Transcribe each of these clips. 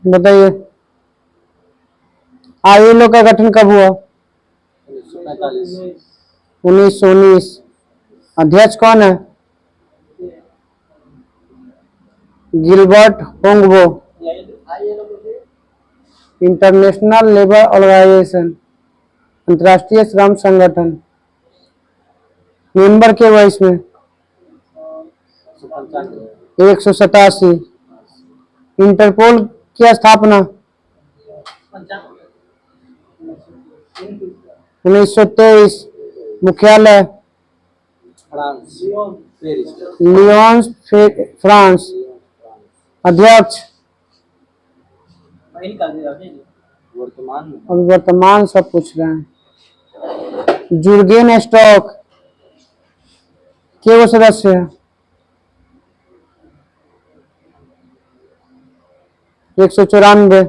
बताइए, आईएलओ का गठन कब हुआ? 1919। अध्यक्ष कौन है? Gilbert Houngbo. International Labour Organization, अंतर्राष्ट्रीय श्रम संगठन, मेंबर के हुआ इसमें 187। इंटरपोल की स्थापना 1923। मुख्यालय लियोन, फ्रांस। अध्यक्ष अभी वर्तमान सब पूछ रहे हैं। जुर्गेन स्टॉक के वो सदस्य है? 194।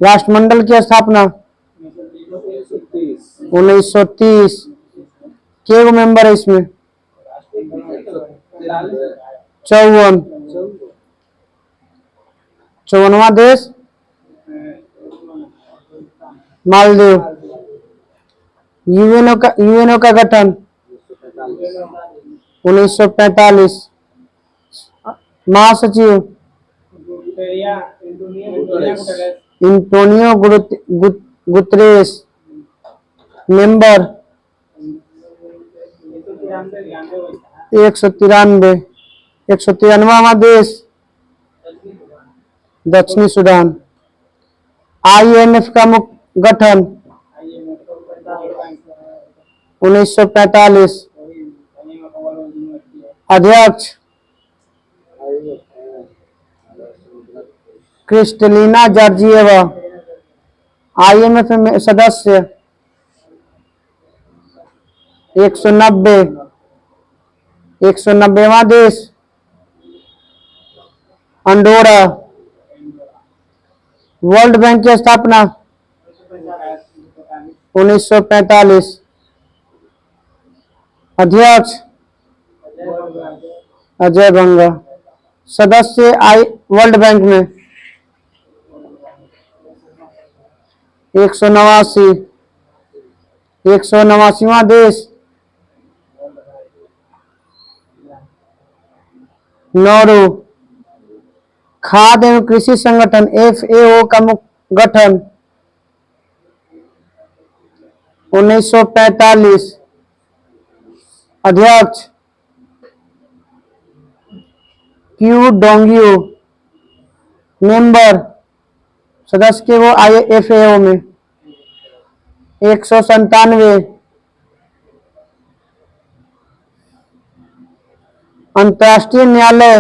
राष्ट्रमंडल की स्थापना 1930। के वो मेंबर है इसमें? 54। 54वां देश मालदीव। यूएनओ का गठन 1945। महासचिव एंटोनियो गुतरेस। मेंबर 193। 193वां देश दक्षिणी सूडान। आईएमएफ का मुख्य गठन 1945। अध्यक्ष क्रिस्टलिना जॉर्जिएवा। आईएमएफ में सदस्य 190। 190वां देश अंडोरा। वर्ल्ड बैंक की स्थापना 1945। अध्यक्ष अजय बंगा। सदस्य आई वर्ल्ड बैंक में 189। 189वां देश नॉर्वे। खाद्य एवं कृषि संगठन FAO का मुख्य गठन 1945। अध्यक्ष क्यू डोंगियो। मेंबर सदस्य के वो FAO में 197। अंतर्राष्ट्रीय न्यायालय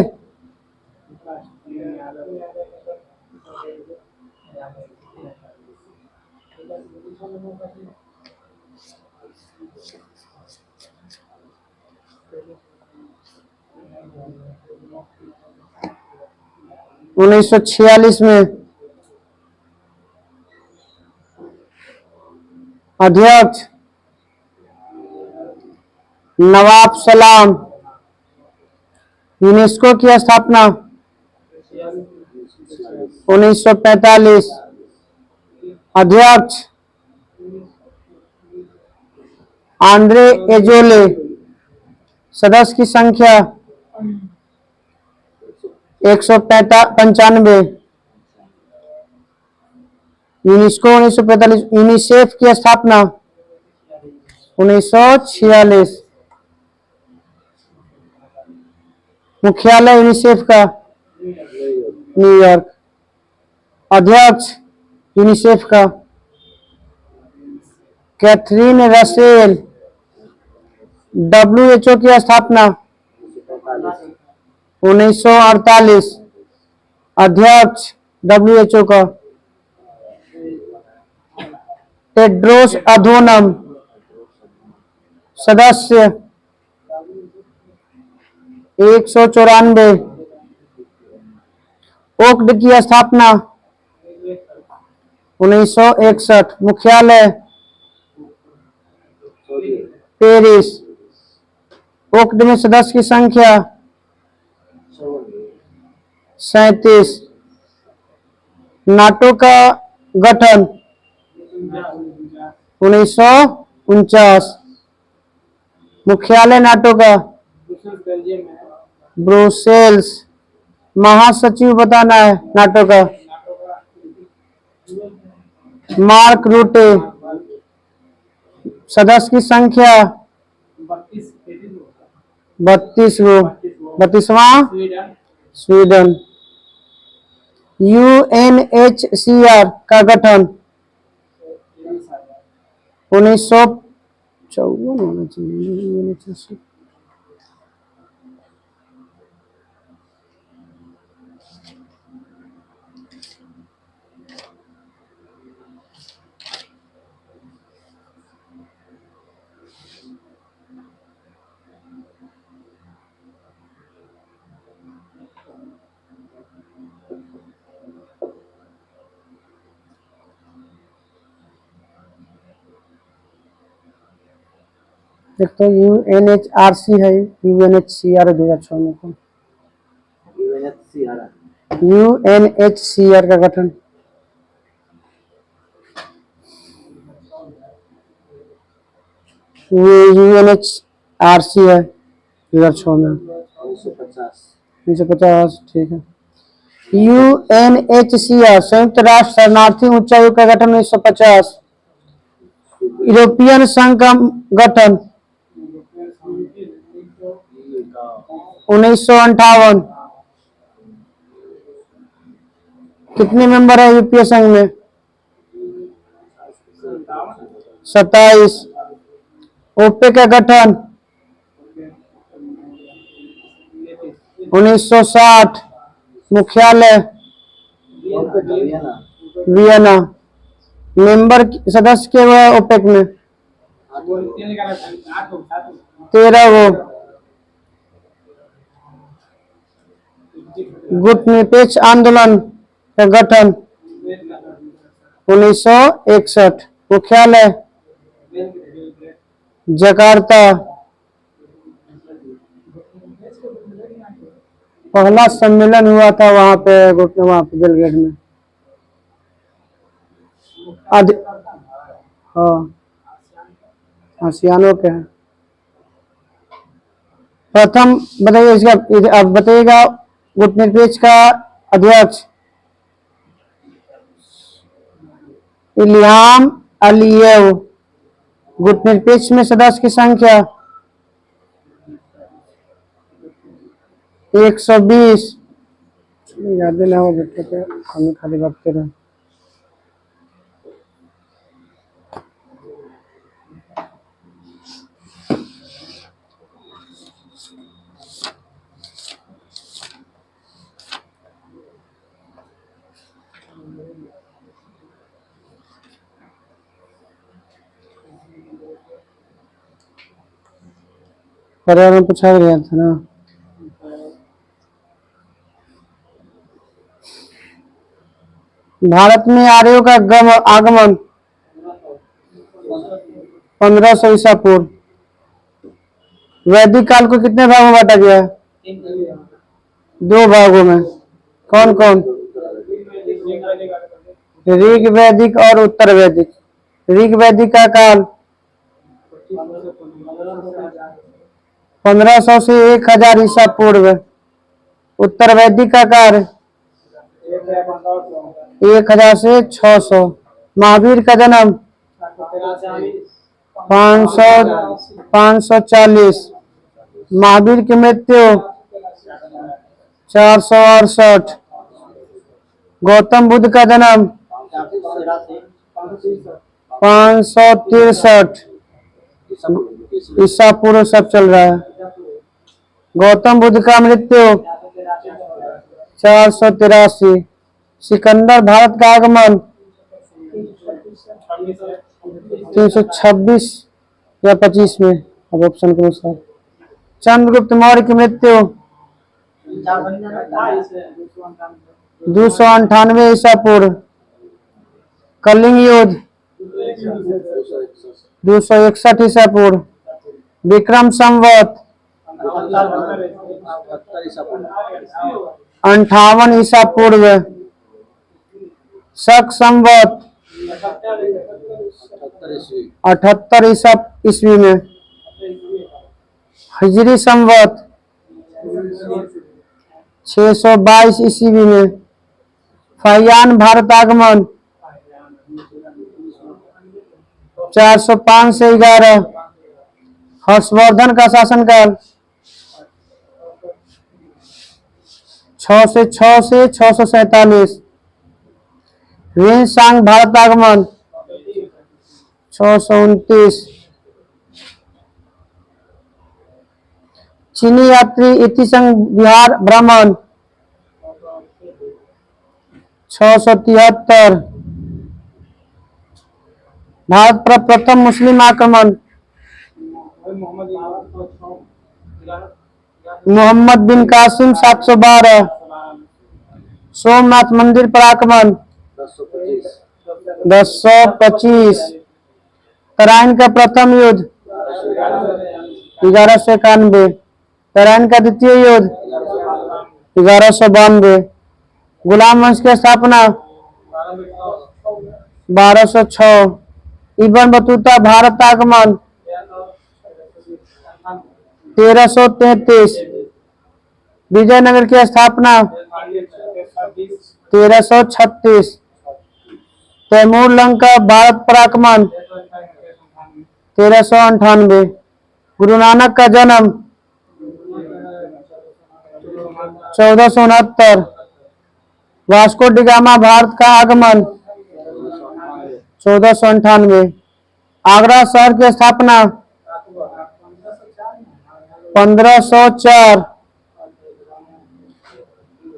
उन्नीस 1946 में। अध्यक्ष नवाब सलाम। यूनेस्को की स्थापना 1945। अध्यक्ष आंद्रे एजोले। सदस्य की संख्या 195। यूनेस्को 1945। यूनिसेफ की स्थापना 1946। मुख्यालय यूनिसेफ का न्यूयॉर्क। अध्यक्ष यूनिसेफ का कैथरीन रसेल। WHO की स्थापना 1948। अध्यक्ष WHO का टेड्रोस अधोनम। सदस्य 194। ओक्ड की स्थापना 1961। मुख्यालय पेरिस। ओक्ड में सदस्य की संख्या 37। नाटो का गठन 1949। मुख्यालय नाटो का ब्रुसेल्स। महासचिव बताना है नाटो का मार्क रूटे। सदस्य की संख्या 32 गो। 32वां स्वीडन। यूएनएचसीआर का गठन 1954 होना चाहिए। एक तो यूएनएचआरसी है, यूएनएचसीआर 2006 में को यूएनएचसीआर का गठन यूएनएचआरसी है 2006 में 1950। ठीक है। यूएनएचसीआर संयुक्त राष्ट्र शरणार्थी उच्चायोग का गठन 1950। यूरोपियन संघ का गठन 1958। कितने मेंबर है यूरोपीय संघ में? 27। ओपेक का गठन 1960। मुख्यालय वियना। मेंबर सदस्य के हुए ओपेक में 13 गो। गुटनिरपेक्ष आंदोलन का गठन 1961। मुख्यालय जकार्ता। पहला सम्मेलन हुआ था वहां पे बेलग्रेड में। हाँ आसियानो के हैं। प्रथम बताइए इसका, अब बताइएगा गुटनिरपेक्ष का अध्यक्ष इल्हाम अलीयेव। गुटनिरपेक्ष में सदस्य की संख्या 120। याद ना हो बैठे थे हम खाली बकते रहे। पर्यावरण पूछा गया था ना। भारत में आर्यों का आगमन 1500 ईसा पूर्व। वैदिक काल को कितने भागों में बांटा गया है? 2 भागों में। कौन कौन? ऋग वैदिक और उत्तर वैदिक। ऋग वैदिक का काल 1500 से 1000 ईसा पूर्व। उत्तर वैदिक का काल 1000 से 600। महावीर का जन्म 540। महावीर की मृत्यु 468। गौतम बुद्ध का जन्म 563 ईसा पूर्व सब चल रहा है। गौतम बुद्ध का मृत्यु 483। सिकंदर भारत का आगमन 326 या 25 में, अब ऑप्शन के अनुसार। चंद्रगुप्त मौर्य की मृत्यु 298 ईसा पूर्व। कलिंग युद्ध 261 ईसा पूर्व। विक्रम संवत 58 ईसा पूर्व। शक संवत 78 ईसा ईस्वी में। हिजरी संवत 622 ईस्वी में। फहियान भारत आगमन 405 से 11। हर्षवर्धन का शासनकाल 606 से 647। सांग भारत आगमन 629। चीनी यात्री इतिसंग बिहार भ्रमण 673। भारत पर प्रथम मुस्लिम आक्रमण मोहम्मद बिन कासिम 712। सोमनाथ मंदिर पर आक्रमण 1025। तराइन का प्रथम युद्ध 1191। तराइन का द्वितीय युद्ध 1192। गुलाम वंश की स्थापना 1206। इब्न बतूता भारत आगमन 1333। विजयनगर की स्थापना 1336। तैमूर लंका भारत पर आक्रमण 1398। गुरु नानक का जन्म 1469। वास्को डी गामा भारत का आगमन 1498। आगरा शहर की स्थापना 1504।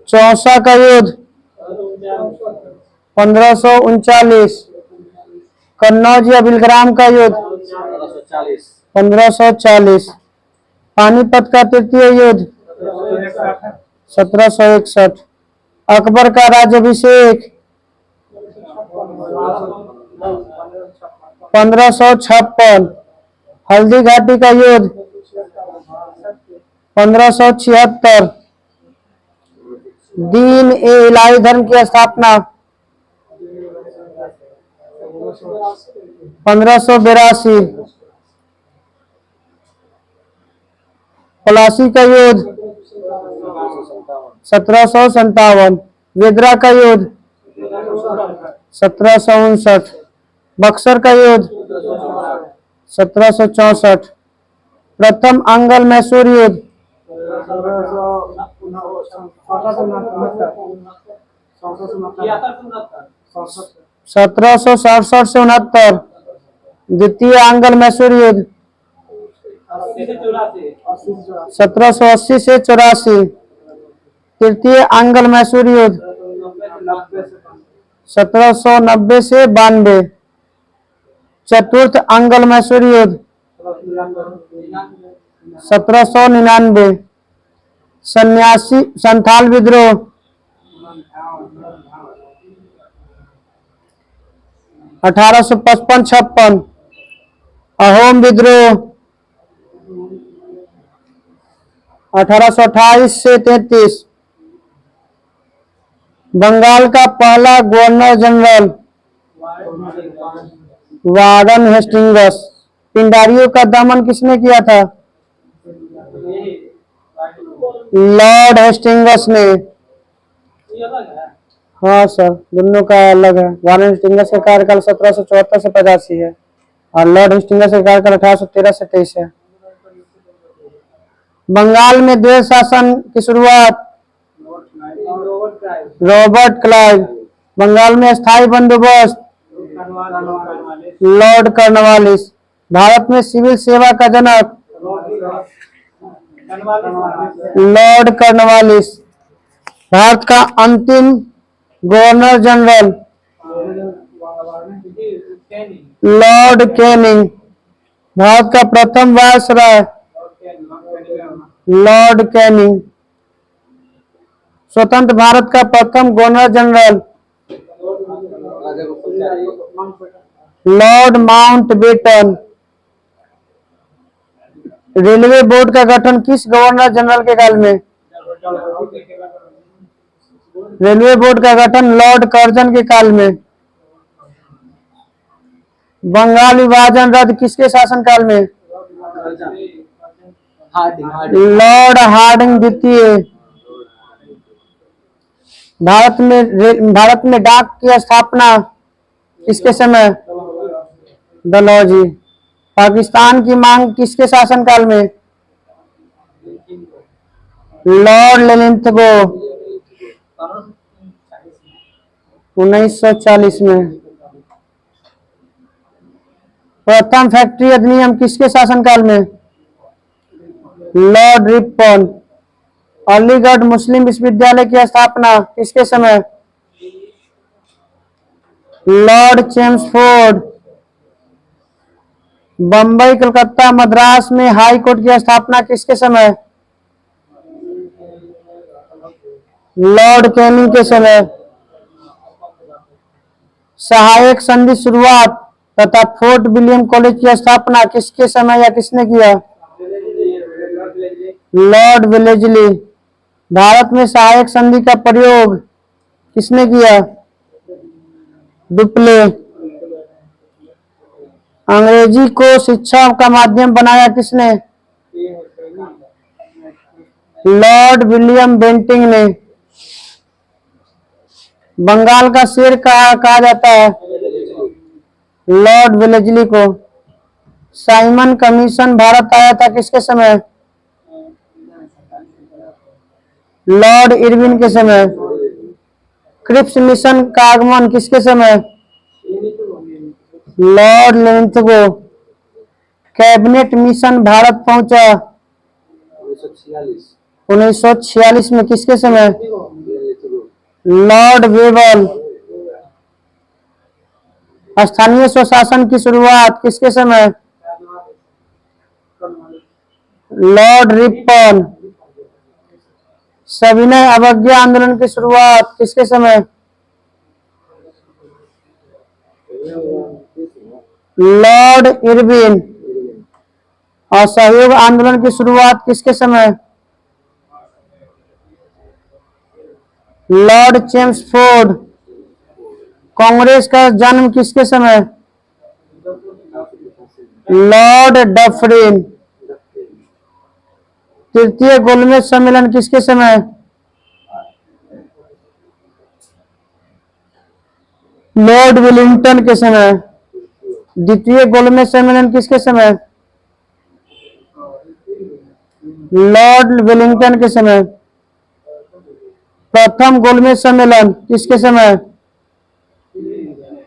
चौसा का युद्ध 1539। कन्नौज या बिलग्राम का युद्ध 1540। पानीपत का तृतीय युद्ध 1761। अकबर का राज्याभिषेक 1556। हल्दी घाटी का युद्ध 1576। दीन ए इलाही धर्म की स्थापना 1582। पलासी का युद्ध 1757। वेदरा का युद्ध 1759। बक्सर का युद्ध 1764। प्रथम अंगल मैसूर युद्ध 1767 से 69। द्वितीय अंगल मैसूर युद्ध 1780 से 84। तृतीय अंगल मैसूर युद्ध 1790 से 92। चतुर्थ अंगल मैसूर युद्ध 1799। सन्यासी संथाल विद्रोह 1855-56। अहोम विद्रोह 1828 से 33। बंगाल का पहला गवर्नर जनरल वारन हेस्टिंग्स। पिंडारियों का दमन किसने किया था? लॉर्ड हेस्टिंग्स ने। हाँ सर, दोनों का अलग है। वारन हेस्टिंग्स का कार्यकाल 1774 से 85 है और लॉर्ड हेस्टिंग्स का कार्यकाल 1813 से 23 है। बंगाल में द्वैध शासन की शुरुआत रॉबर्ट क्लाइव। बंगाल में स्थायी बंदोबस्त लॉर्ड कॉर्नवालिस। भारत में सिविल सेवा का जनक लॉर्ड कॉर्नवालिस। भारत का अंतिम governor general Lord Canning. Bharat का प्रथम वायसराय लॉर्ड कैनिंग। स्वतंत्र भारत का प्रथम governor general? Lord Mountbatten. Railway board का गठन किस गवर्नर जनरल के काल में? रेलवे बोर्ड का गठन लॉर्ड कर्जन के काल में। बंगाल विभाजन रद्द किसके शासनकाल में? लॉर्ड हार्डिंग द्वितीय। भारत में डाक की स्थापना किसके समय? डलहौजी। पाकिस्तान की मांग किसके शासनकाल में? लॉर्ड लिंथगो। 1940 में। प्रथम फैक्ट्री अधिनियम किसके शासनकाल में? Lord Ripon. अलीगढ़ मुस्लिम विश्वविद्यालय की स्थापना किसके समय? Lord Chelmsford. बंबई, कलकत्ता, मद्रास में हाई कोर्ट की स्थापना किसके समय? लॉर्ड कैनिंग के समय। सहायक संधि शुरुआत तथा फोर्ट विलियम कॉलेज की स्थापना किसके समय या किसने किया? Lord Wellesley. भारत में सहायक संधि का प्रयोग किसने किया? डुप्ले। अंग्रेजी को शिक्षा का माध्यम बनाया किसने? लॉर्ड विलियम बेंटिंग ने। बंगाल का शेर कहा जाता है? लॉर्ड वेलेस्ली को। साइमन कमीशन भारत आया था किसके समय? लॉर्ड इरविन के समय। क्रिप्स मिशन का आगमन किसके समय? लॉर्ड लिंथगो। कैबिनेट मिशन भारत पहुंचा 1946 में किसके समय? लॉर्ड वेबल। स्थानीय स्वशासन की शुरुआत किसके समय? Lord Ripon. सविनय अवज्ञा आंदोलन की शुरुआत किसके समय? Lord Irwin. असहयोग आंदोलन की शुरुआत किसके समय? Lord Chelmsford. कांग्रेस का जन्म किसके समय? Lord Dufferin. तृतीय गोलमेज सम्मेलन किसके समय? लॉर्ड वेलिंगटन के समय। द्वितीय गोलमेज सम्मेलन किसके समय? लॉर्ड वेलिंगटन के समय। प्रथम गोलमेज सम्मेलन किसके समय?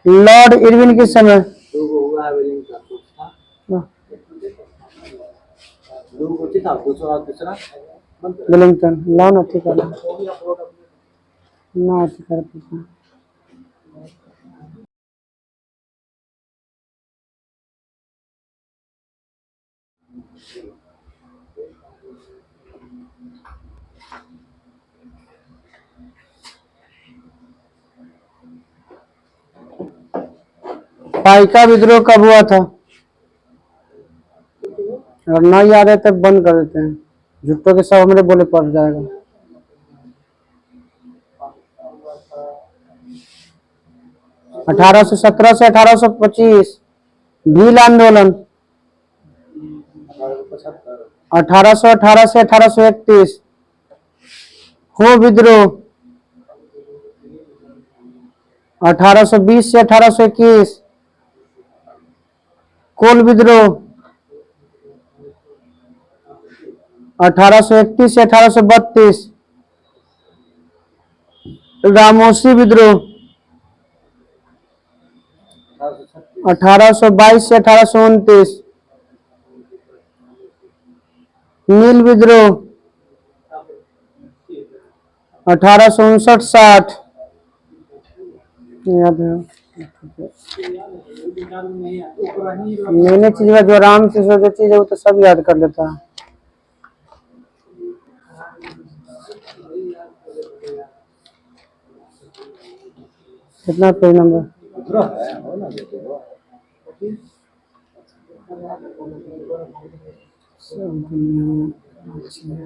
लॉर्ड इरविन के समय। वेलिंगटन लाओ ना ठीक है ना ठीक है। पाइका विद्रोह कब हुआ था? अगर ना याद है तब बंद कर देते हैं, झुट्टो के सब हमारे बोले पड़ जाएगा। अठारह 17 से 1825 भील आंदोलन। 1818 से 1831 हो विद्रोह। 1820 से 1821 कोल विद्रोह। 1831 से 1832 रामोसी विद्रोह। 1822 से 1829 नील विद्रोह। 1859-60 याद है। मैंने चीज जो आराम से जो चीज है वो तो सब याद कर लेता है। कितना पेज नंबर? सब दुनिया में अच्छी है।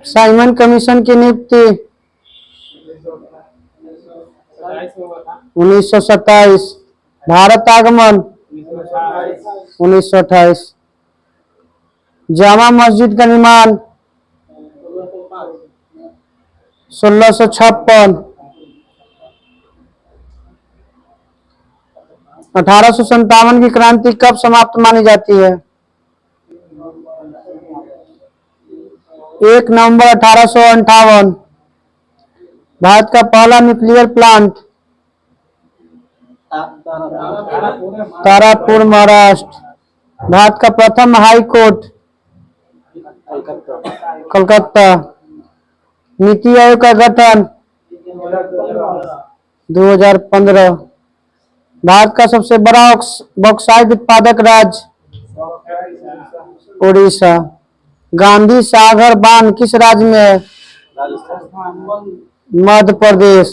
साइमन कमीशन की नियुक्ति 1927। भारत आगमन 1928। जामा मस्जिद का निर्माण 1656। 1857 की क्रांति कब समाप्त मानी जाती है? 1 नवंबर 1858। भारत का पहला न्यूक्लियर प्लांट तारापुर, महाराष्ट्र। भारत का प्रथम हाई कोर्ट कलकत्ता। नीति आयोग का गठन 2015। भारत का सबसे बड़ा बॉक्साइट उत्पादक राज्य उड़ीसा। गांधी सागर बांध किस राज्य में है? मध्य प्रदेश।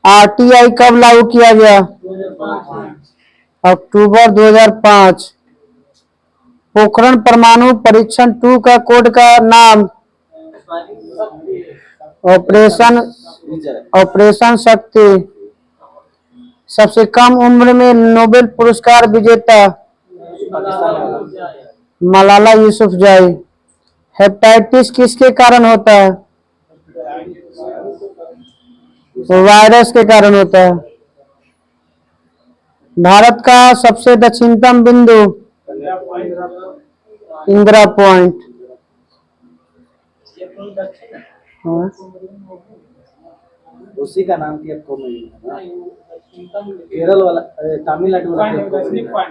आरटीआई कब लागू किया गया? अक्टूबर 2005। पोखरण परमाणु परीक्षण 2 का कोड का नाम ऑपरेशन शक्ति। सबसे कम उम्र में नोबेल पुरस्कार विजेता मलाला यूसुफजई। हेपेटाइटिस किसके कारण होता है? वायरस के कारण होता है। भारत का सबसे दक्षिणतम बिंदु इंदिरा पॉइंट। उसी का नाम की आपको केरल वाला, तमिलनाडु वाला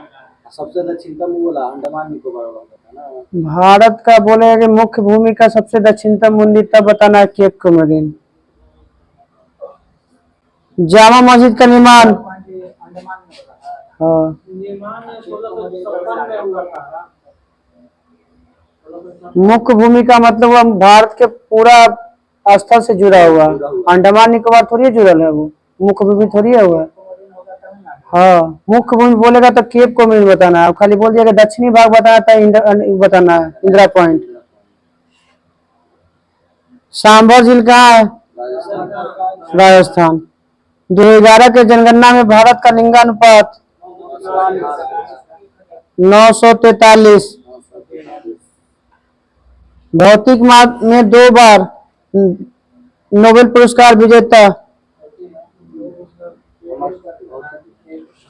सबसे दक्षिणतम वाला अंडमान निकोबार वाला ना। भारत का बोले कि मुख्य भूमि का सबसे दक्षिणतम बिंदु तब बताना है केप कमरिन। जामा मस्जिद का निर्माण मुख्य भूमि का मतलब वो भारत के पूरा स्थल से जुड़ा हुआ। अंडमान निकोबार थोड़ी जुड़ल है, वो मुख्य भूमि थोड़ी है हुआ। हाँ, मुख्य भूमि बोलेगा तो केप को मिल बताना है। खाली बोल दिया कि दक्षिणी भाग बताना था, बताना है इंदिरा पॉइंट। सांभर झील कहाँ है? राजस्थान। 2011 के जनगणना में भारत का लिंगानुपात 943। भौतिक में 2 बार नोबेल पुरस्कार विजेता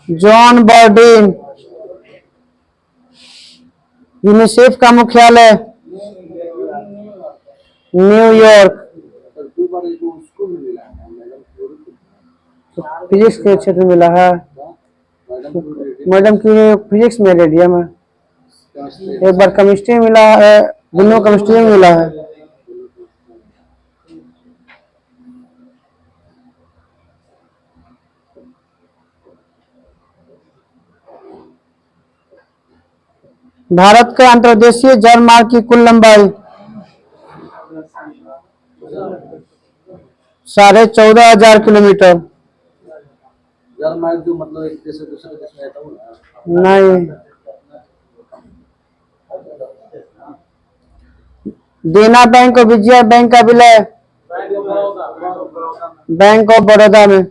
जॉन बर्डीन। यूनिसेफ का मुख्यालय न्यूयॉर्क। फिजिक्स के क्षेत्र में मिला है। मैडम की फिजिक्स में ले लिया मैं। एक बार केमिस्ट्री में मिला है, दोनों केमिस्ट्री में मिला है। भारत का अंतर्देशीय जलमार्ग की कुल लंबाई 14,500 किलोमीटर। जलमार्ग जो मतलब एक देश से दूसरे देश में जाता हूँ नहीं, देना बैंक और विजया बैंक का विलय बैंक ऑफ बड़ौदा में।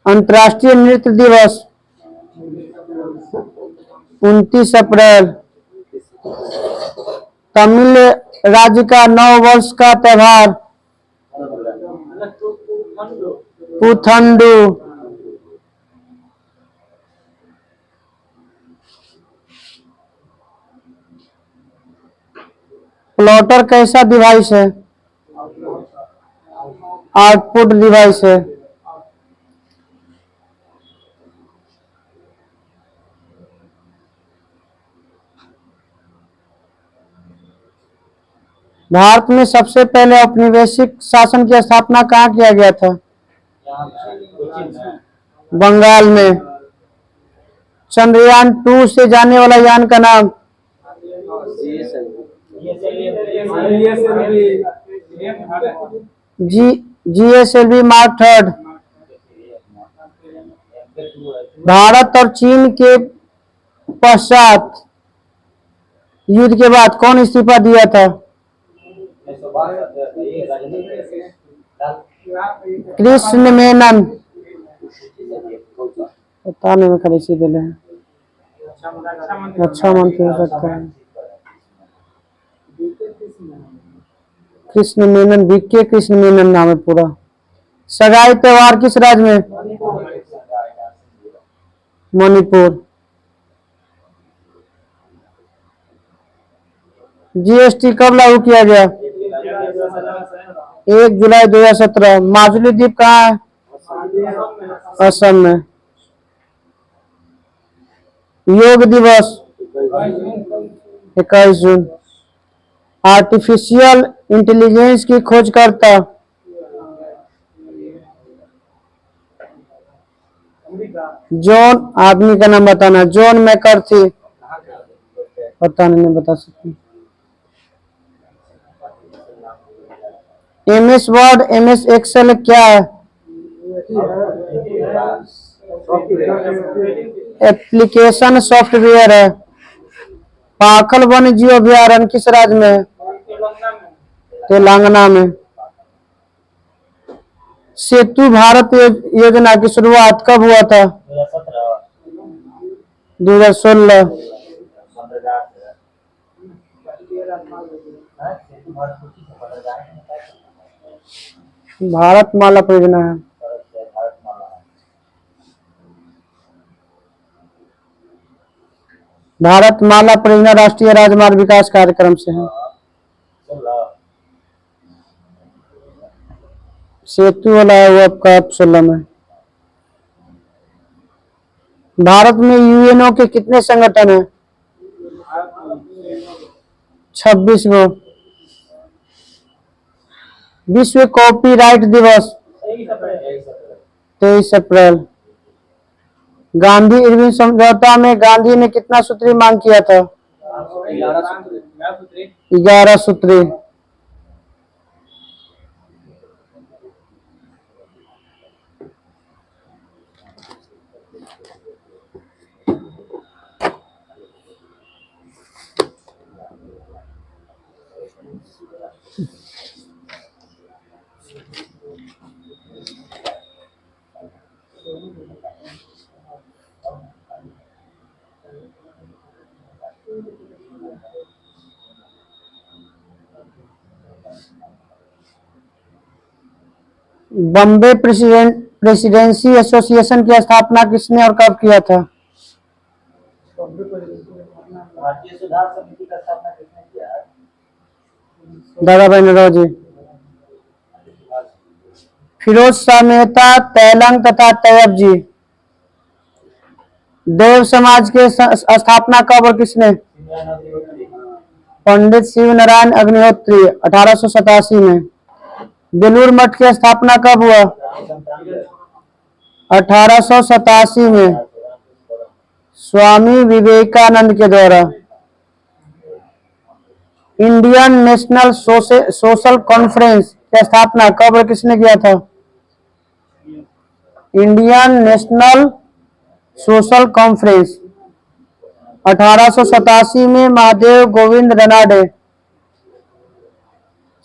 अंतर्राष्ट्रीय नृत्य दिवस 29 अप्रैल। तमिल राज्य का नव वर्ष का त्योहार पुथंडू। प्लॉटर कैसा डिवाइस है? आउटपुट डिवाइस है। भारत में सबसे पहले औपनिवेशिक शासन की स्थापना कहाँ किया गया था? यहाँ कोचिन में बंगाल में। चंद्रयान 2 से जाने वाला यान का नाम? GSLV mark 3। भारत और चीन के पश्चात युद्ध के बाद कौन इस्तीफा दिया था? कृष्ण मेनन। पता नहीं, मैं खाली सीधे ले अच्छा मंत्री हो सकता है। कृष्ण मेनन, बीके कृष्ण मेनन नाम है पूरा। सगाई त्योहार किस राज्य में? मणिपुर। GST कब लागू किया गया? 1 जुलाई 2017। माजुली द्वीप कहाँ है? असम में। योग दिवस 21 जून। आर्टिफिशियल इंटेलिजेंस की खोजकर्ता? जॉन, आदमी का नाम बताना। जॉन मैकर्थी। पता नहीं बता सकती। MS वर्ड, MS एक्सेल क्या है? एप्लीकेशन सॉफ्टवेयर है। पाखल वन्य जीव अभयारण्य किस राज्य में है? तेलंगाना में। सेतु भारत योजना की शुरुआत कब हुआ था? 2016। भारत माला परियोजना है। भारत माला परियोजना राष्ट्रीय राजमार्ग विकास कार्यक्रम से है। सेतु वाला है वो आपका 16 में। भारत में UNO के कितने संगठन हैं? 26 गो। विश्व कॉपीराइट दिवस 23 अप्रैल। गांधी इरविन समझौता में गांधी ने कितना सूत्री मांग किया था? 11 सूत्री। बॉम्बे प्रेसिडेंसी एसोसिएशन की स्थापना किसने और कब किया था? भारतीय सुधार समिति का स्थापना किसने किया है? दादा भाई नौरोजी। फिरोज शाह मेहता, तैलंग तथा तैयब जी। देव समाज के स्थापना कब और किसने? पंडित शिव नारायण अग्निहोत्री 1887 में। बेलूर मठ की स्थापना कब हुआ? 1887 में स्वामी विवेकानंद के द्वारा। इंडियन नेशनल सोशल कॉन्फ्रेंस की स्थापना कब और किसने किया था? इंडियन नेशनल सोशल कॉन्फ्रेंस 1887 में महादेव गोविंद रनाडे।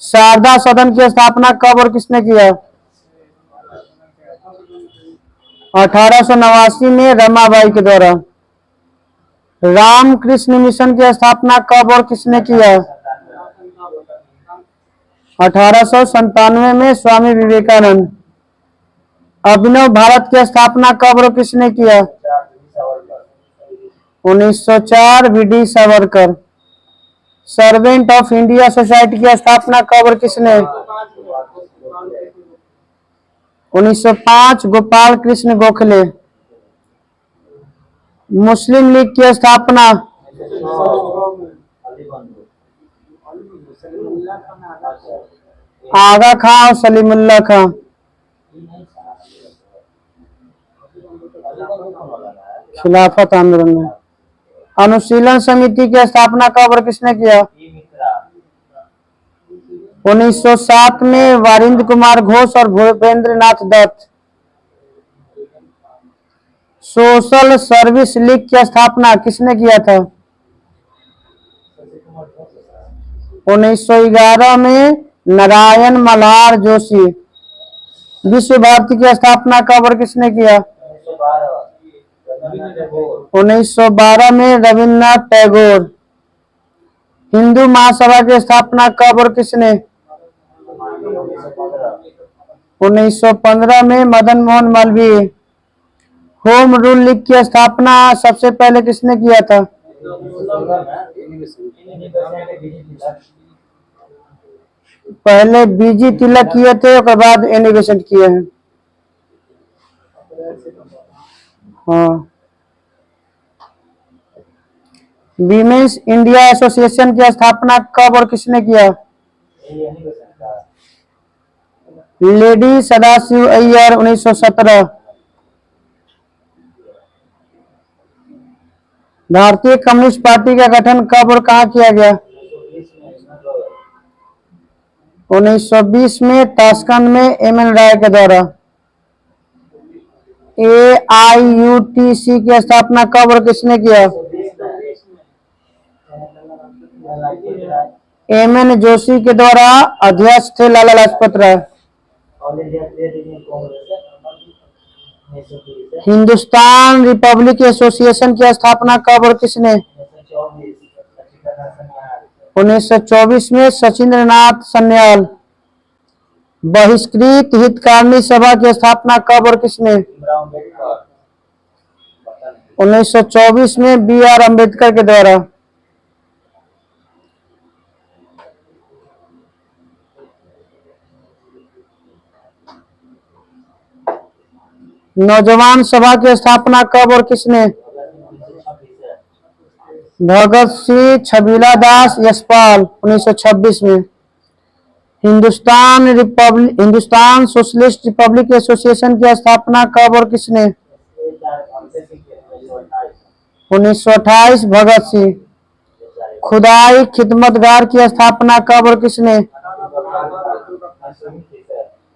शारदा सदन की स्थापना कब और किसने किया? 1889 में रमाबाई के द्वारा। रामकृष्ण मिशन की स्थापना कब और किसने किया? 1897 में स्वामी विवेकानंद। अभिनव भारत की स्थापना कब और किसने किया? 1904 VD Savarkar. Servant of India society की स्थापना कब और किसने? 1905 गोपाल कृष्ण गोखले। मुस्लिम लीग की स्थापना आगा खां और सलीमुल्लाह खां। खिलाफत आंदोलन में। अनुशीलन समिति की स्थापना कब और किसने किया? 1907 में वारिंद्र कुमार घोष और भूपेंद्र नाथ दत्त। सोशल सर्विस लीग की स्थापना किसने किया था? 1911 में नारायण मल्हार जोशी। विश्व भारती की स्थापना कब और किसने किया? 1912 में रविन्द्रनाथ टैगोर। हिंदू महासभा की स्थापना कब और किसने? 1915 में Madan Mohan Malviya. Home rule league की स्थापना सबसे पहले किसने किया था? पहले बीजी तिलक किए थे, उसके बाद एनी बेसेंट किए हैं। हाँ। वीमेंस इंडिया एसोसिएशन की स्थापना कब और किसने किया? लेडी सदाशिव अय्यर 1917। भारतीय कम्युनिस्ट पार्टी का गठन कब और कहाँ किया गया? 1920 में ताशकंद में एम.एन. राय के द्वारा। AIUTC की स्थापना कब और किसने किया? एम.एन. जोशी के द्वारा। अध्यक्ष थे लाला लाजपत राय। हिंदुस्तान रिपब्लिक एसोसिएशन की स्थापना कब और किसने? 1924 में सचिंद्र नाथ सन्याल। बहिष्कृत हितकारिणी सभा की स्थापना कब और किसने? 1924 में B.R. अम्बेडकर के द्वारा। नौजवान सभा की स्थापना कब और किसने? भगत सिंह, छबीला दास, यशपाल 1926 में। हिंदुस्तान सोशलिस्ट रिपब्लिक एसोसिएशन की स्थापना कब और किसने? 1928 भगत सिंह। खुदाई खिदमतगार की स्थापना कब और किसने?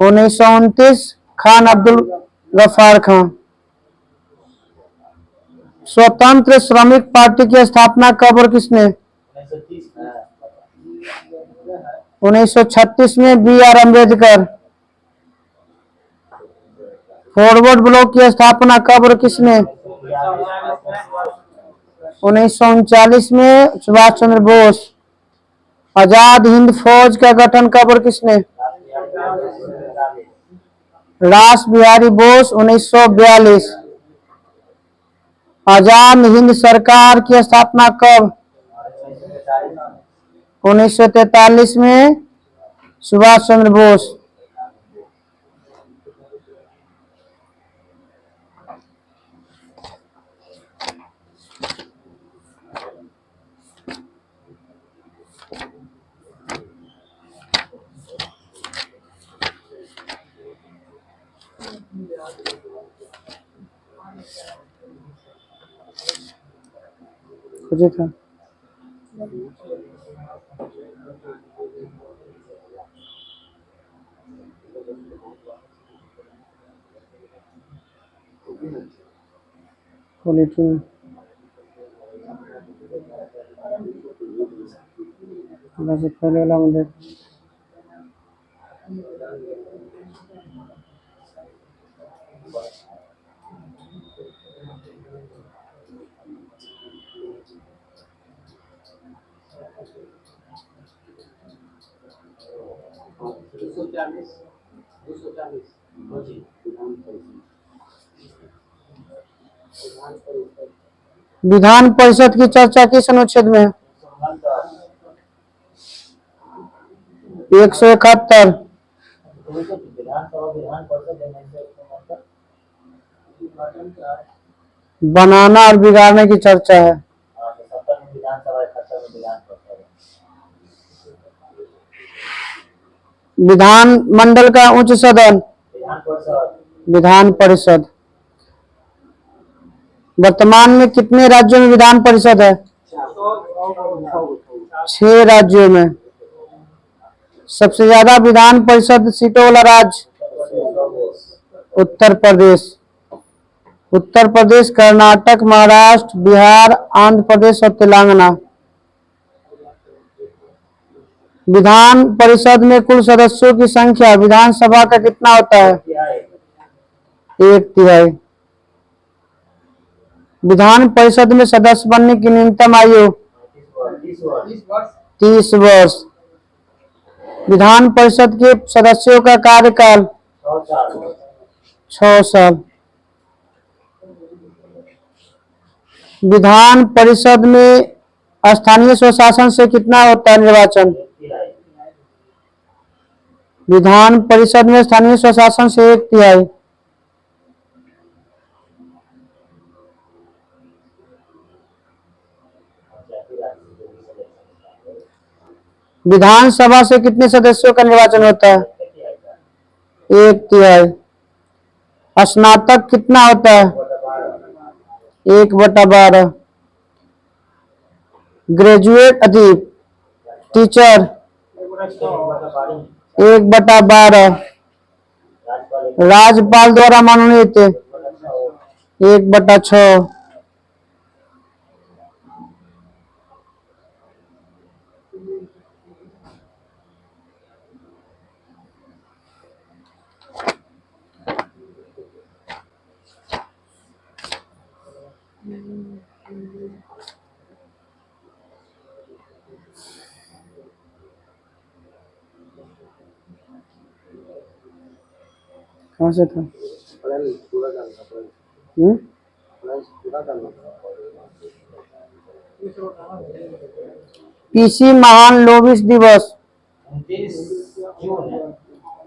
1929 खान अब्दुल गफ्फार खान। स्वतंत्र श्रमिक पार्टी की स्थापना कब और किसने? 1936 में B.R. अम्बेडकर। फॉरवर्ड ब्लॉक की स्थापना कब और किसने? 1939 में सुभाष चंद्र बोस। आजाद हिंद फौज का गठन कब और किसने? रास बिहारी बोस 1942। आजाद हिंद सरकार की स्थापना कब? 1943 में सुभाष चंद्र बोस। था पॉलिटिक्स से पहले वाला मुझे विधान परिषद की चर्चा किस अनुच्छेद में है? 171। बनाना और बिगाड़ने की चर्चा है। विधान मंडल का उच्च सदन विधान परिषद। वर्तमान में कितने राज्यों में विधान परिषद है? 6 राज्यों में। सबसे ज्यादा विधान परिषद सीटों वाला राज्य उत्तर प्रदेश। उत्तर प्रदेश, कर्नाटक, महाराष्ट्र, बिहार, आंध्र प्रदेश और तेलंगाना। विधान परिषद में कुल सदस्यों की संख्या विधानसभा का कितना होता है? 1/3। विधान परिषद में सदस्य बनने की न्यूनतम आयु 30 वर्ष। विधान परिषद के सदस्यों का कार्यकाल 6 साल। विधान परिषद में स्थानीय स्वशासन से कितना होता है निर्वाचन? विधान परिषद में स्थानीय स्वशासन से 1/3। विधानसभा से कितने सदस्यों का निर्वाचन होता है? 1/3। स्नातक कितना होता है? 1/12। Graduate teacher 1/12। राज्यपाल द्वारा मनोनीत 1/6। कहाँ से था? पीसी महान लोबिस दिवस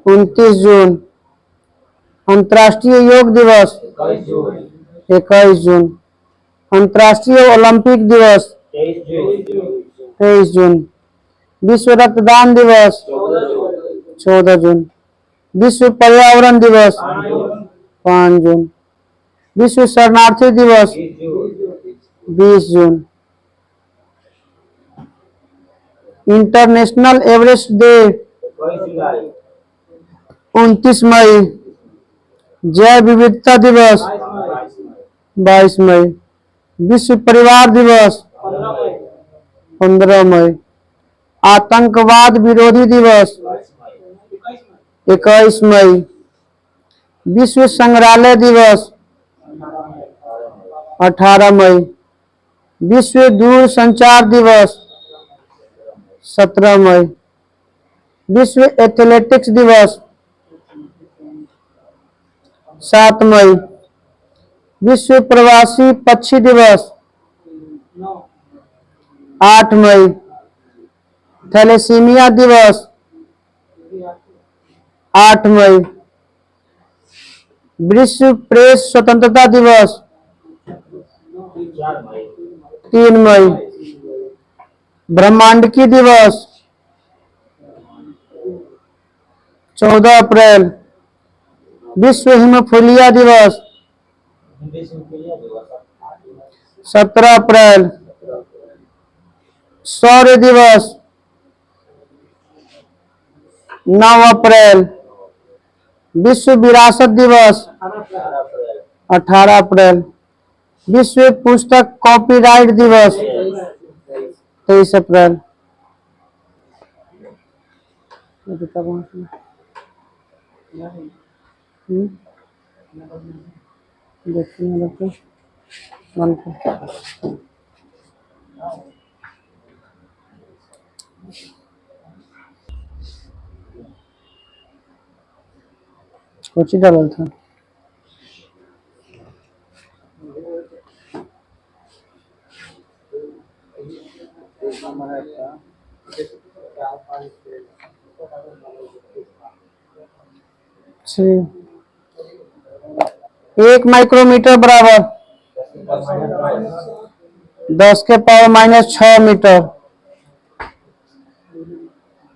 29 जून। अंतर्राष्ट्रीय योग दिवस 21 जून। अंतर्राष्ट्रीय ओलंपिक दिवस 23 जून। विश्व रक्तदान दिवस 14 जून। विश्व पर्यावरण दिवस 5 जून। विश्व शरणार्थी दिवस 20 जून। इंटरनेशनल एवरेस्ट डे 29 मई। जैव विविधता दिवस 22 मई। विश्व परिवार दिवस 15 मई। आतंकवाद विरोधी दिवस 21 मई। विश्व संग्रहालय दिवस 18 मई। विश्व दूरसंचार दिवस 17 मई। विश्व एथलेटिक्स दिवस 7 मई। विश्व प्रवासी पक्षी दिवस 8 मई। थैलेसीमिया दिवस 8 मई। विश्व प्रेस स्वतंत्रता दिवस 3 मई। ब्रह्मांडकी दिवस 14 अप्रैल। विश्व हिमोफिलिया दिवस 17 अप्रैल। सौर्य दिवस 9 अप्रैल। विश्व विरासत दिवस 18 अप्रैल। विश्व पुस्तक कॉपीराइट दिवस 23 अप्रैल। कुछ ही डाला था। एक माइक्रोमीटर बराबर 10⁻⁻⁶ मीटर।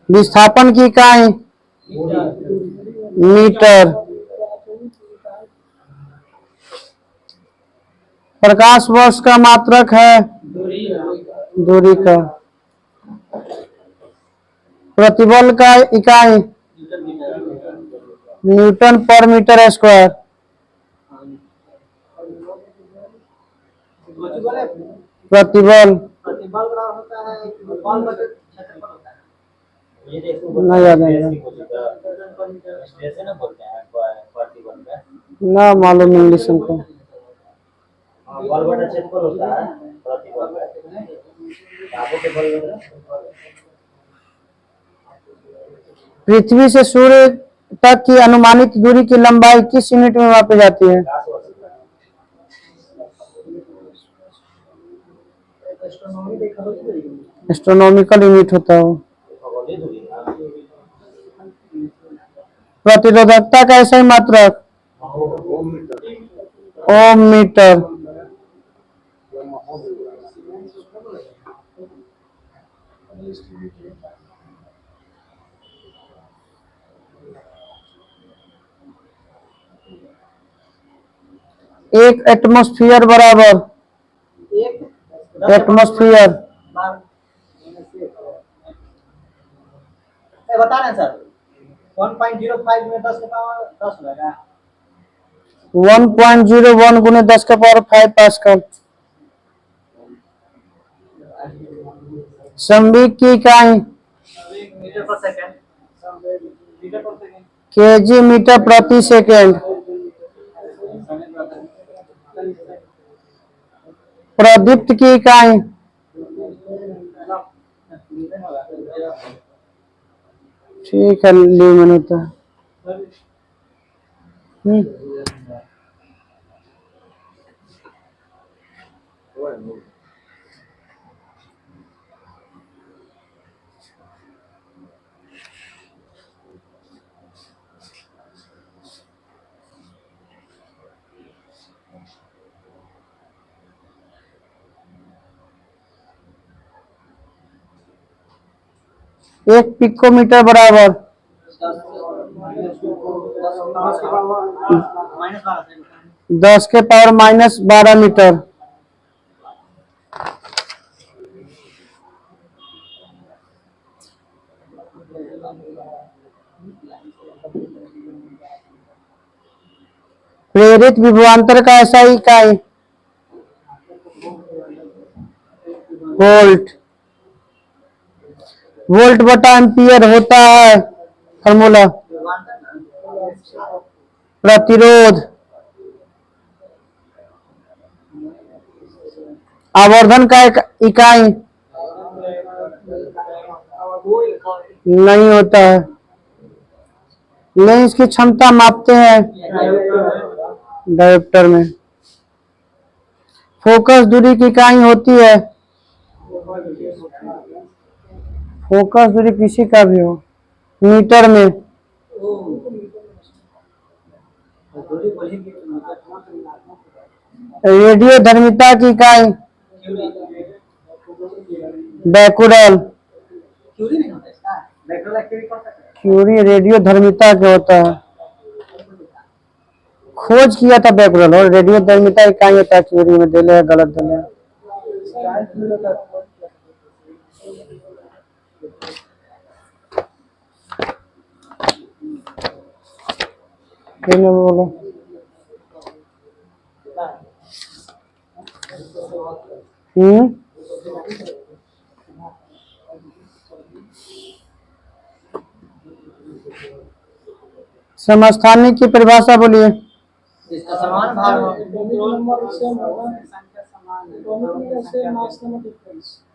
विस्थापन की इकाई मीटर। प्रकाश वर्ष का मात्रक है दूरी का। प्रतिबल का इकाई न्यूटन पर मीटर स्क्वायर। प्रतिबल प्रतिबल बड़ा होता है बल बटे क्षेत्रफल होता है। नहीं याद है ना, मालूम इंग्लिश हमको। बल बटे क्षेत्रफल होता है प्रतिबल। पृथ्वी से सूर्य तक की अनुमानित दूरी की लंबाई किस यूनिट में मापी जाती है? एस्ट्रोनॉमिकल यूनिट होता है वो। प्रतिरोधकता का ऐसा ही मात्रक ओम मीटर। एक एटमॉस्फेयर बराबर एटमॉस्फेयर बता रहे हैं सर 1.05 में 10 के पावर 10 होगा। 1.01 गुने 10 का पावर 5 पास्कल। संवेग की इकाई मीटर पर सेकंड। केजी मीटर प्रति सेकंड। प्रदीप्त की इकाई ठीक है, ल्यूमेन होता है। एक पिकोमीटर बराबर 10 के पावर -12 मीटर। प्रेरित विभवांतर का ऐसा इकाई वोल्ट। वोल्ट बटा एम्पियर होता है फॉर्मूला। प्रतिरोध आवर्धन का इकाई नहीं होता है, लेंस की क्षमता मापते हैं डायोप्टर में। फोकस दूरी की इकाई होती है फोकस दूरी किसी का भी हो मीटर में। रेडियो धर्मिता की इकाई बैकुरल। क्यूरी रेडियो धर्मिता क्या होता है, खोज किया था बैकुरल, और रेडियो धर्मिता इकाई होता है क्यूरी में। दिले गलत दिले बोलो। समस्थानिक की परिभाषा बोलिए। इसका समान भार हो।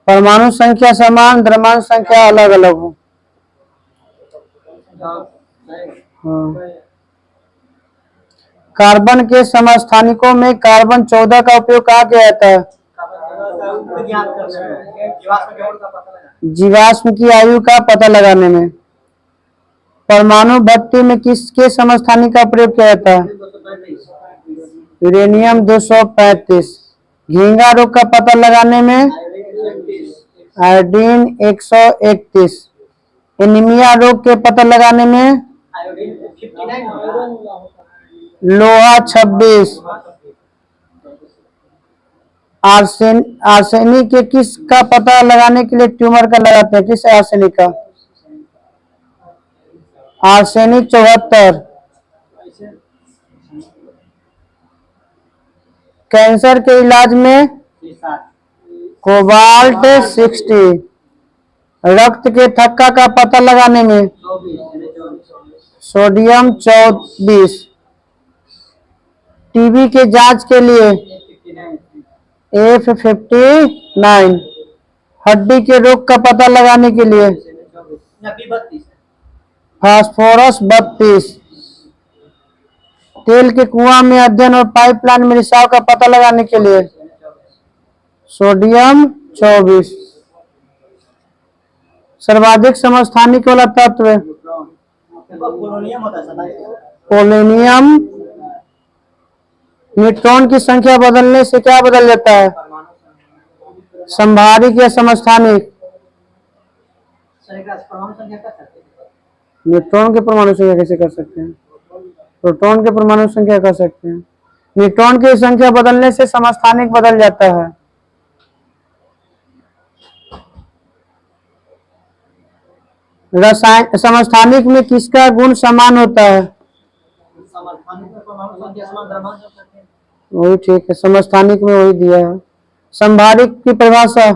परमाणु संख्या समान, द्रव्यमान संख्या अलग अलग हो। हाँ। कार्बन के समस्थानिकों में कार्बन 14 का उपयोग कहाँ किया जाता है? जीवाश्म की आयु का पता लगाने में। परमाणु भट्टी में किसके समस्थानिक का प्रयोग किया जाता है? यूरेनियम 235। झींगा रोग का पता लगाने में आयोडीन 131। एनीमिया रोग के पता लगाने में आयोडीन 59 होगा। लोहा 26। आर्सेनिक के किस का पता लगाने के लिए ट्यूमर का लगाते हैं, किस आर्सेनिक का? आर्सेनिक 74। कैंसर के इलाज में कोबाल्ट 60। रक्त के थक्का का पता लगाने में सोडियम 24। टीबी के जांच के लिए F59। हड्डी के रोग का पता लगाने के लिए फास्फोरस 32। तेल के कुआं में अध्ययन और पाइपलाइन में रिसाव का पता लगाने के लिए सोडियम 24। सर्वाधिक समस्थानिक वाला तत्व पोलोनियम। न्यूट्रॉन की संख्या बदलने से क्या बदल जाता है? संभारिक या समस्थानिक? न्यूट्रॉन के परमाणु संख्या कैसे कर सकते हैं? प्रोटॉन के परमाणु संख्या कर सकते हैं। न्यूट्रॉन की संख्या बदलने से समस्थानिक बदल जाता है। रसायन समस्थानिक में किसका गुण समान होता है? वही ठीक है, समस्थानिक में वही दिया है। संभारिक की परिभाषा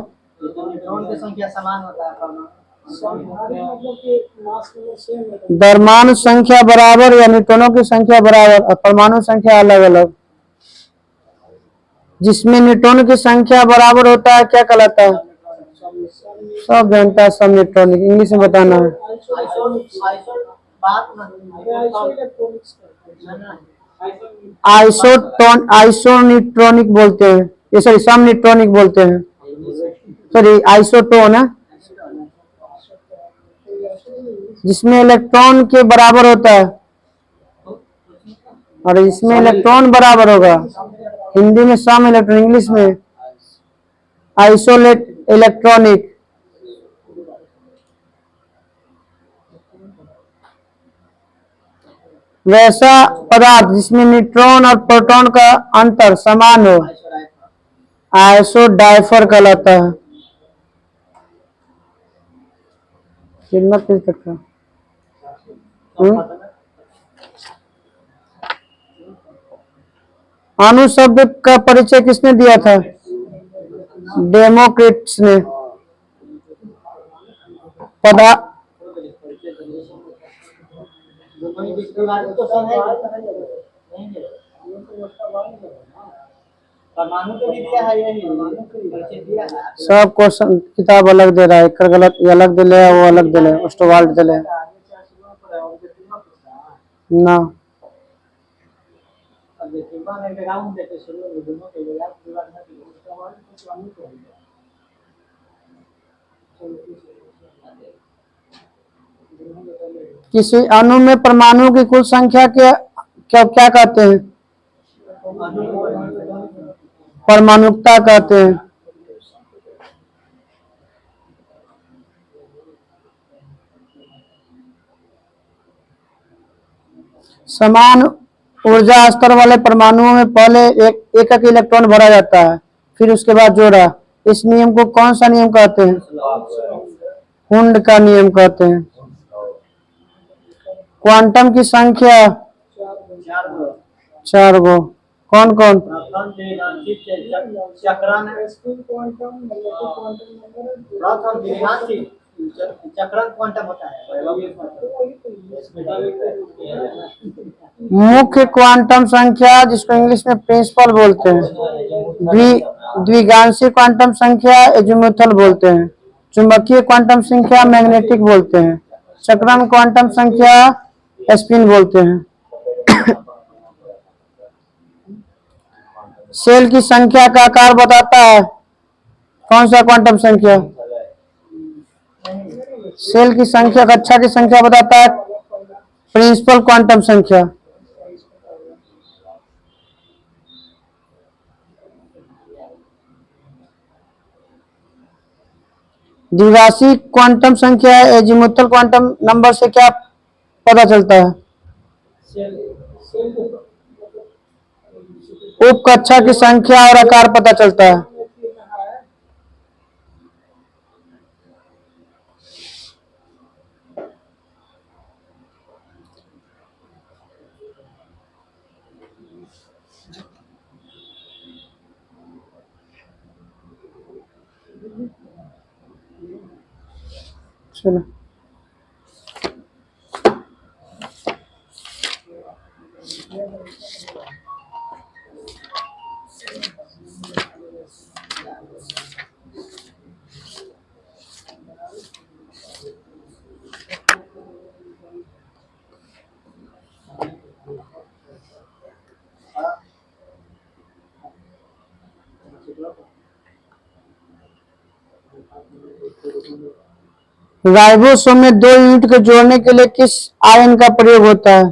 परमाणु संख्या बराबर या न्यूट्रॉनों की संख्या बराबर और परमाणु संख्या अलग अलग। जिसमें न्यूट्रॉन की संख्या बराबर होता है क्या कहलाता है? सब जानता है, सब न्यूट्रॉनिक। इंग्लिश में बताना है। आइसोन्यूट्रॉनिक बोलते हैं, ये सॉरी सम न्यूट्रॉनिक बोलते हैं, सॉरी आइसोटोन है। जिसमें इलेक्ट्रॉन के बराबर होता है और इसमें इलेक्ट्रॉन बराबर होगा। हिंदी में सम इलेक्ट्रॉन, इंग्लिश में आइसोलेट इलेक्ट्रॉनिक। वैसा पदार्थ जिसमें न्यूट्रॉन और प्रोटॉन का अंतर समान हो आइसोडाइफर कहलाता है। कितना तेज तक का? अणु शब्द का परिचय किसने दिया था? डेमोक्रिटस ने। सब क्वेश्चन किताब अलग दे रहा है, एक गलत, ये अलग दे ले, वो अलग दे ले, ओस्टवाल्ड दे ले ना। किसी अणु में परमाणु की कुल संख्या क्या क्या क्या कहते हैं? परमाणुकता कहते हैं। समान ऊर्जा स्तर वाले परमाणुओं में पहले एक एकक इलेक्ट्रॉन भरा जाता है, फिर उसके बाद जोड़ा। इस नियम को कौन सा नियम कहते हैं? हुंड का नियम कहते हैं। क्वांटम की संख्या 4 गो। कौन कौन? मुख्य क्वांटम संख्या जिसको इंग्लिश में प्रिंसिपल बोलते हैं, द्विगांशी क्वांटम संख्या एजीमुथल बोलते हैं, चुंबकीय क्वांटम संख्या मैग्नेटिक बोलते हैं, चक्रण क्वांटम संख्या स्पिन बोलते हैं। सेल की संख्या का आकार बताता है कौन सा क्वांटम संख्या? सेल की संख्या कक्षा की संख्या बताता है प्रिंसिपल क्वांटम संख्या। द्विराशिक क्वांटम संख्या एजीमुथल क्वांटम नंबर से क्या पता चलता है? उप कक्षा की संख्या और आकार पता चलता है। चलो राइबोसोम में 2 यूनिट को जोड़ने के लिए किस आयन का प्रयोग होता है?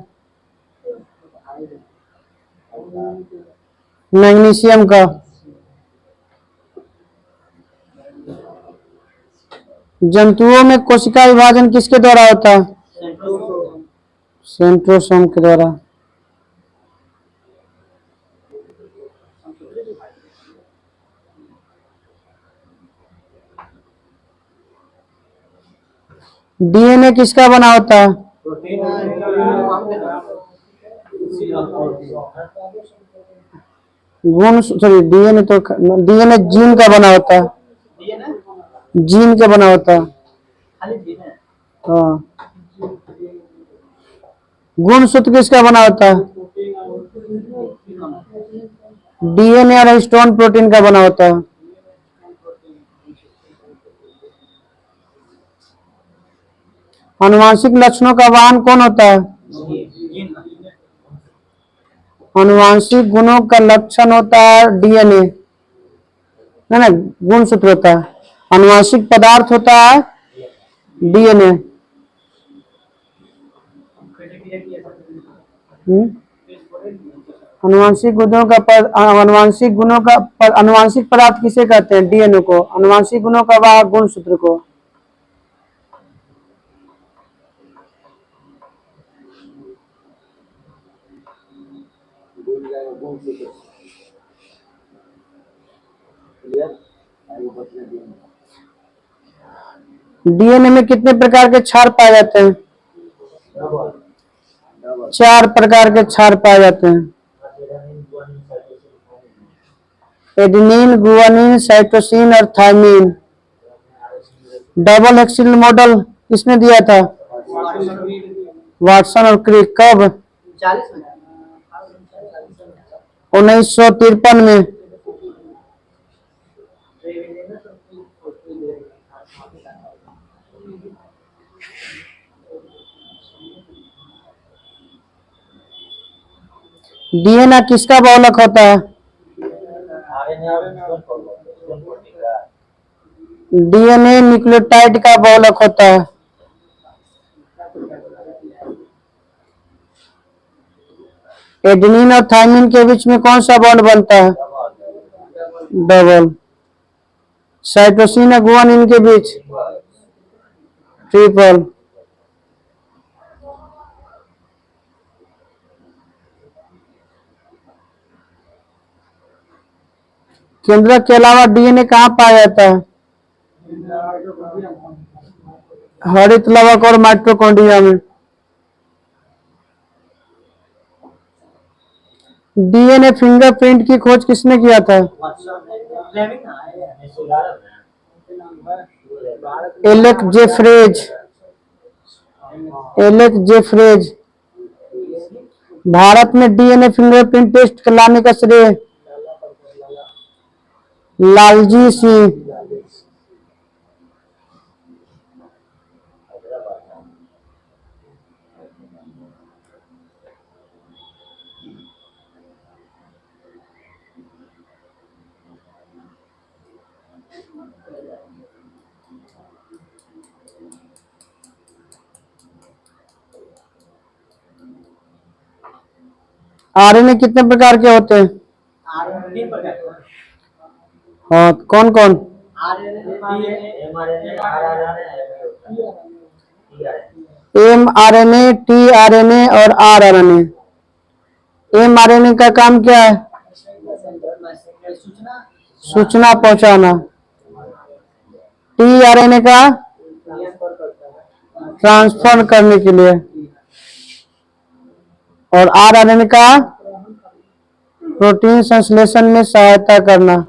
मैग्नीशियम का। जंतुओं में कोशिका विभाजन किसके द्वारा होता है? सेंट्रोसोम के द्वारा। डीएनए किसका बना होता है? गुण सॉरी डीएनए तो डीएनए जीन का बना होता है। जीन का बना होता है। हाँ। गुणसूत्र किसका बना होता है? डीएनए और हिस्टोन प्रोटीन का बना होता है। आनुवांशिक लक्षणों का वाहन कौन होता है? आनुवांशिक गुणों का लक्षण होता है डीएनए, है ना, गुणसूत्र होता है। आनुवांशिक पदार्थ होता है डीएनए। आनुवांशिक आनुवांशिक पदार्थ किसे कहते हैं? डीएनए को। आनुवांशिक गुणों का वाहक गुणसूत्र को। डीएनए में कितने प्रकार के क्षार पाए जाते हैं? 4 प्रकार के क्षार पाए जाते हैं। एडेनिन, गुआनिन, साइटोसिन और थायमिन। डबल हेक्सिल मॉडल किसने दिया था? वाटसन और क्रिक। कब? 1953 में। डीएनए किसका बहुलक होता है? डीएनए न्यूक्लियोटाइड का बहुलक होता है। एडेनिन और थायमिन के बीच में कौन सा बॉन्ड बनता है? डबल। साइटोसिन और गुआनिन के बीच ट्रिपल। केंद्रक के अलावा डीएनए कहाँ पाया जाता है? हरित लवक और माइटोकॉन्ड्रिया में। डीएनए फिंगरप्रिंट की खोज किसने किया था? एलेक जेफ्रेज। एलेक जेफ्रेज। भारत में डीएनए फिंगरप्रिंट टेस्ट लाने का श्रेय लालजी सिंह। आरएनए कितने प्रकार के होते हैं? हाँ, कौन कौन? mRNA, tRNA और rRNA। mRNA का काम क्या है? सूचना पहुंचाना। tRNA का ट्रांसफर करने के लिए, और rRNA का प्रोटीन संश्लेषण में सहायता करना।